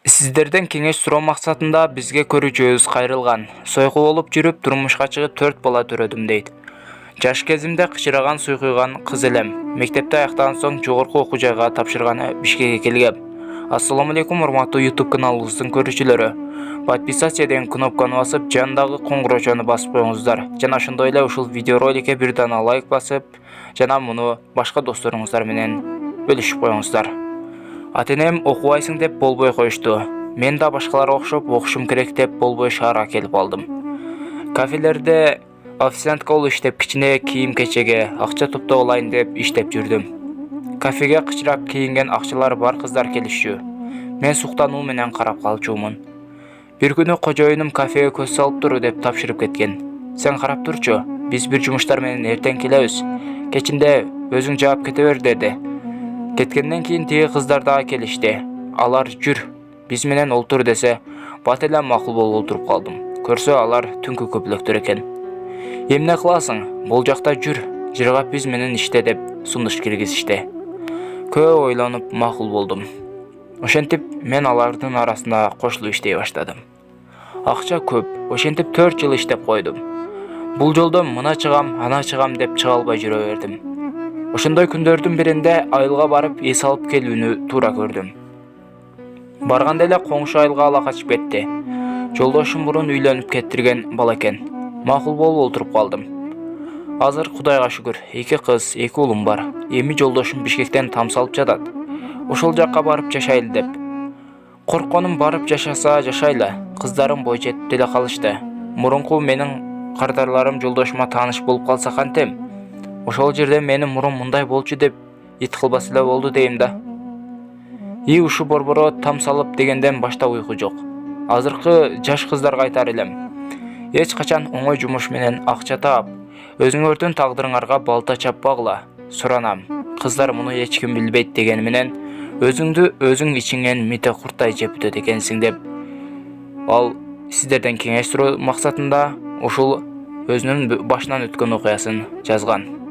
Сіздерден кеңеш суроо максатында бизге көрүүчүбүз кайрылган. Сойку болуп жүрүп турмушка чыгып 4 бала төрөдүм дейт. Жаш кезимде кычыраган суйкуйган кыз элем. Мектепти аяктаган соң жогорку окуу жайга тапшырганы Бишкекке келгем. Ассаламу алейкум, урматтуу YouTube каналыбыздын көрүүчүлөрү. Подписаться деген кнопканы басып, жандагы коңгуроочону басып коюңуздар. Жана ошондой эле ушул видеороликке бир дана лайк басып, жана муну башка досторуңуздар менен бөлүшүп коюңуздар. Ата-энем окубайсың деп болбой коюшту. Мен да башкаларга окшоп окушум керек деп болбой шаарга келип алдым. Кафелерде официантка болуп иштеп, кичине кийим-кечеге акча топтоп алайын деп иштеп жүрдүм. Кафеге кычырап кийинген акчалар бар кыздар келишчү. Мен суктануу менен карап калчумун. Бир күнү кожоюнум кафеге көз салып тур деп тапшырып кеткен. Сен карап турчу, биз бир жумуштар менен эртең келебиз. Кечинде өзүң жаап кете бер деди. Кеткенден кийин тиги кыздар дагы келишти. Алар жүр, биз менен олтур десе, бат эле макул болуп олтуруп калдым. Көрсө алар түнкү көпүлөктөр экен. Эмне кыласың? Бул жакта жүр, жыргап биз менен иште деп сунуш киргизишти. Көп ойлонуп макул болдум. Ошентип мен алардын арасында кошулуп иштей баштадым. Акча көп, ошентип 4 жыл иштеп койдум. Бул жолдо мына чыгам, ана чыгам деп чыга албай жүрө бердим. Ошондой күндөрдүн биринде айылга барып эс алып келүүнү туура көрдүм. Барганда эле коңшу айылга ала качып кетти. Жолдошум мурун үйлөнүп кеттирген бала экен. Макул болуп олтуруп калдым. Азыр Кудайга шүгүр, 2 кыз, 2 уулум бар. Эми жолдошум Бишкектен там салып жатат. Ошол жакка барып жашайлы деп. Коркконум барып жашаса жашайлы. Кыздарым бой жетип деле калышты. Мурунку менин кардарларым жолдошума тааныш болуп калса кантем? Ошол жерде менин мурун мындай болчу деп ит кылбас эле болду дейм да. Ушу борборо там салып дегенден башта уйку жок. Азыркы жаш кыздарга айтар элем. Эч качан оңой жумуш менен акча таап, өзүңөрдүн тагдырыңарга балта чаппагыла. Суранам. Кыздар муну эч ким билбейт деген менен өзүңдү өзүң ичиңен мите курттай жеп өтөт экенсиң деп. Ал сиздерден кеңеш суроо максатында ушул өзүнүн башынан өткөн окуясын жазган.